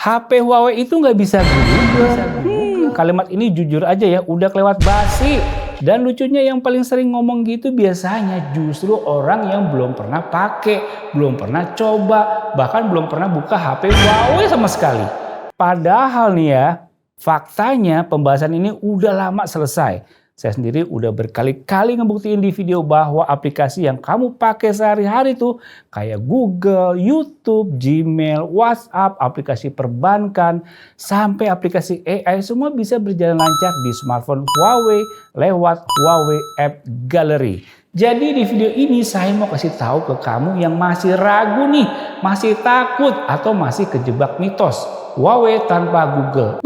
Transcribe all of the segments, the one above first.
HP Huawei itu nggak bisa Google. Kalimat ini jujur aja ya, udah kelewat basi. Dan lucunya yang paling sering ngomong gitu biasanya justru orang yang belum pernah pakai, belum pernah coba, bahkan belum pernah buka HP Huawei sama sekali. Padahal nih ya, faktanya pembahasan ini udah lama selesai. Saya sendiri udah berkali-kali ngebuktiin di video bahwa aplikasi yang kamu pakai sehari-hari tuh kayak Google, YouTube, Gmail, WhatsApp, aplikasi perbankan, sampai aplikasi AI semua bisa berjalan lancar di smartphone Huawei lewat Huawei App Gallery. Jadi di video ini saya mau kasih tahu ke kamu yang masih ragu nih, masih takut atau masih kejebak mitos Huawei tanpa Google.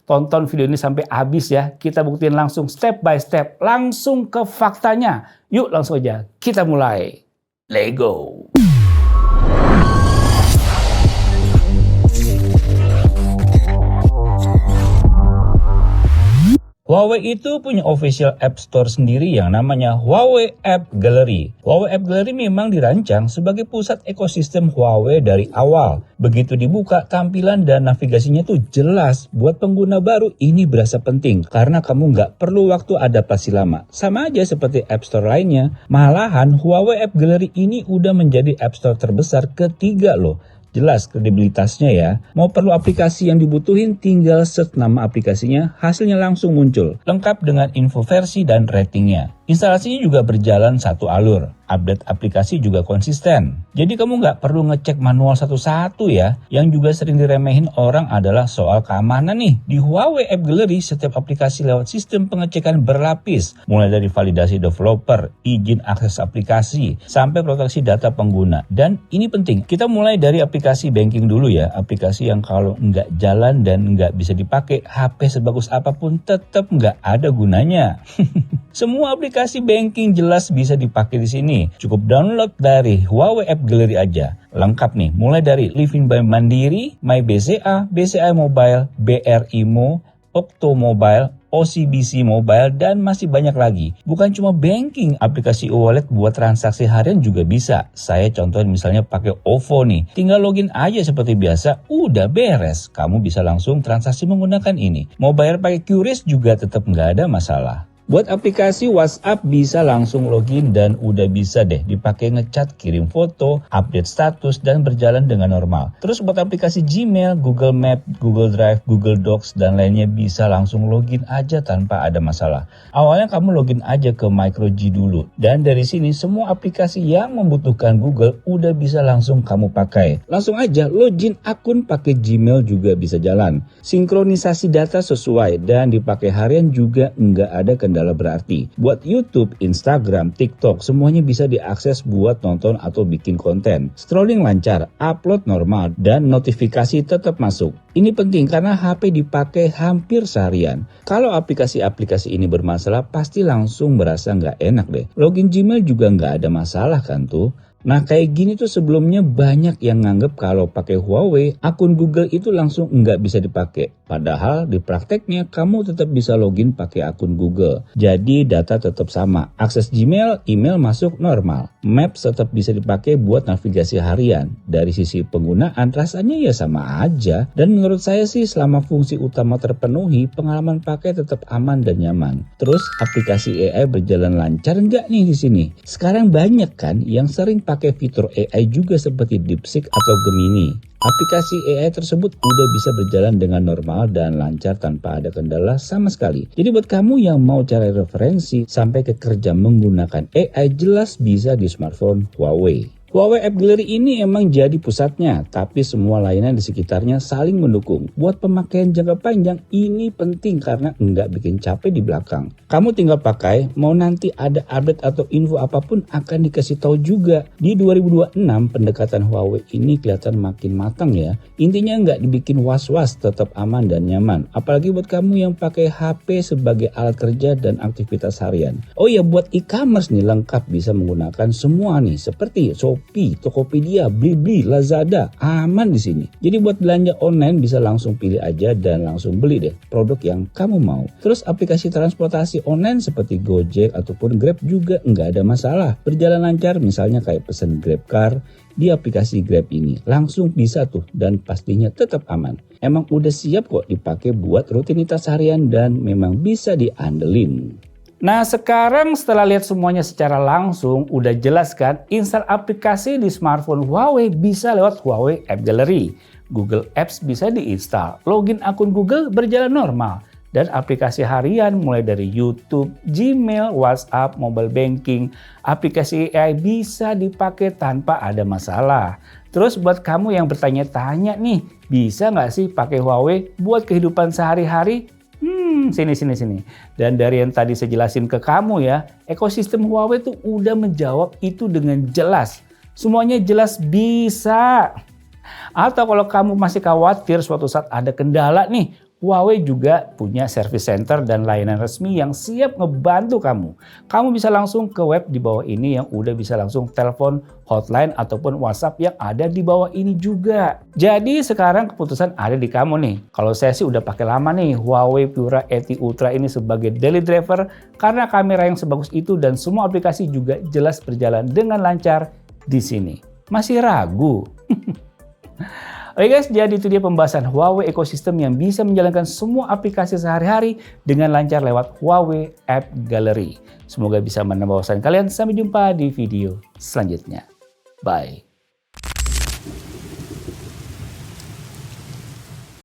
Tonton video ini sampai habis ya, kita buktiin langsung step by step, langsung ke faktanya. Yuk langsung aja, kita mulai. Let's go! Huawei itu punya official app store sendiri yang namanya Huawei App Gallery. Huawei App Gallery memang dirancang sebagai pusat ekosistem Huawei dari awal. Begitu dibuka, tampilan dan navigasinya tuh jelas. Buat pengguna baru ini berasa penting karena kamu nggak perlu waktu adaptasi lama. Sama aja seperti App Store lainnya. Malahan Huawei App Gallery ini udah menjadi App Store terbesar ketiga loh. Jelas kredibilitasnya ya. Mau perlu aplikasi yang dibutuhin tinggal search nama aplikasinya, hasilnya langsung muncul. Lengkap dengan info versi dan ratingnya. Instalasinya juga berjalan satu alur. Update aplikasi juga konsisten. Jadi kamu nggak perlu ngecek manual satu-satu ya. Yang juga sering diremehin orang adalah soal keamanan nih. Di Huawei App Gallery setiap aplikasi lewat sistem pengecekan berlapis. Mulai dari validasi developer, izin akses aplikasi, sampai proteksi data pengguna. Dan ini penting, kita mulai dari aplikasi banking dulu ya. Aplikasi yang kalau nggak jalan dan nggak bisa dipakai, HP sebagus apapun tetap nggak ada gunanya. Semua aplikasi banking jelas bisa dipakai di sini. Cukup download dari Huawei App Gallery aja. Lengkap nih, mulai dari Livin by Mandiri, My BCA, BCA Mobile, BRI Mo, Okto Mobile, OCBC Mobile, dan masih banyak lagi. Bukan cuma banking, aplikasi e-wallet buat transaksi harian juga bisa. Saya contohin misalnya pakai OVO nih. Tinggal login aja seperti biasa, udah beres. Kamu bisa langsung transaksi menggunakan ini. Mau bayar pakai QRIS juga tetap nggak ada masalah. Buat aplikasi WhatsApp bisa langsung login dan udah bisa deh dipakai ngechat, kirim foto, update status, dan berjalan dengan normal. Terus buat aplikasi Gmail, Google Map, Google Drive, Google Docs, dan lainnya bisa langsung login aja tanpa ada masalah. Awalnya kamu login aja ke MicroG dulu. Dan dari sini semua aplikasi yang membutuhkan Google udah bisa langsung kamu pakai. Langsung aja login akun pakai Gmail juga bisa jalan. Sinkronisasi data sesuai dan dipakai harian juga nggak ada kendala berarti. Buat YouTube, Instagram, TikTok, semuanya bisa diakses buat nonton atau bikin konten. Scrolling lancar, upload normal, dan notifikasi tetap masuk. Ini penting karena HP dipakai hampir seharian. Kalau aplikasi-aplikasi ini bermasalah, pasti langsung berasa nggak enak deh. Login Gmail juga nggak ada masalah kan tuh. Nah kayak gini tuh sebelumnya banyak yang nganggep kalau pakai Huawei, akun Google itu langsung nggak bisa dipakai. Padahal di prakteknya kamu tetap bisa login pakai akun Google. Jadi data tetap sama. Akses Gmail, email masuk normal. Maps tetap bisa dipakai buat navigasi harian. Dari sisi penggunaan rasanya ya sama aja. Dan menurut saya sih selama fungsi utama terpenuhi, pengalaman pakai tetap aman dan nyaman. Terus aplikasi AI berjalan lancar nggak nih di sini? Sekarang banyak kan yang sering pakai fitur AI juga seperti DeepSeek atau Gemini. Aplikasi AI tersebut udah bisa berjalan dengan normal dan lancar tanpa ada kendala sama sekali. Jadi buat kamu yang mau cari referensi sampai ke kerja menggunakan AI jelas bisa di smartphone Huawei. Huawei App Gallery ini emang jadi pusatnya, tapi semua layanan di sekitarnya saling mendukung. Buat pemakaian jangka panjang ini penting karena nggak bikin capek di belakang. Kamu tinggal pakai, mau nanti ada update atau info apapun akan dikasih tahu juga. Di 2026 pendekatan Huawei ini kelihatan makin matang ya. Intinya nggak dibikin was-was, tetap aman dan nyaman. Apalagi buat kamu yang pakai HP sebagai alat kerja dan aktivitas harian. Oh ya, buat e-commerce nih lengkap bisa menggunakan semua nih seperti Shopee, Tokopedia, Blibli, Lazada, aman di sini. Jadi buat belanja online bisa langsung pilih aja dan langsung beli deh produk yang kamu mau. Terus aplikasi transportasi online seperti Gojek ataupun Grab juga nggak ada masalah. Berjalan lancar misalnya kayak pesan GrabCar, di aplikasi Grab ini. Langsung bisa tuh dan pastinya tetap aman. Emang udah siap kok dipakai buat rutinitas harian dan memang bisa diandelin. Nah sekarang setelah lihat semuanya secara langsung, udah jelas kan install aplikasi di smartphone Huawei bisa lewat Huawei App Gallery. Google Apps bisa diinstal, login akun Google berjalan normal. Dan aplikasi harian mulai dari YouTube, Gmail, WhatsApp, mobile banking, aplikasi AI bisa dipakai tanpa ada masalah. Terus buat kamu yang bertanya-tanya nih, bisa nggak sih pakai Huawei buat kehidupan sehari-hari? Sini. Dan dari yang tadi saya jelasin ke kamu ya, ekosistem Huawei tuh udah menjawab itu dengan jelas. Semuanya jelas bisa. Atau kalau kamu masih khawatir suatu saat ada kendala nih, Huawei juga punya service center dan layanan resmi yang siap ngebantu kamu. Kamu bisa langsung ke web di bawah ini yang udah bisa langsung telepon hotline ataupun WhatsApp yang ada di bawah ini juga. Jadi sekarang keputusan ada di kamu nih. Kalau saya sih udah pakai lama nih Huawei Pura ET Ultra ini sebagai daily driver karena kamera yang sebagus itu dan semua aplikasi juga jelas berjalan dengan lancar di sini. Masih ragu? Oke guys, jadi itu dia pembahasan Huawei ekosistem yang bisa menjalankan semua aplikasi sehari-hari dengan lancar lewat Huawei App Gallery. Semoga bisa menambah wawasan kalian. Sampai jumpa di video selanjutnya. Bye.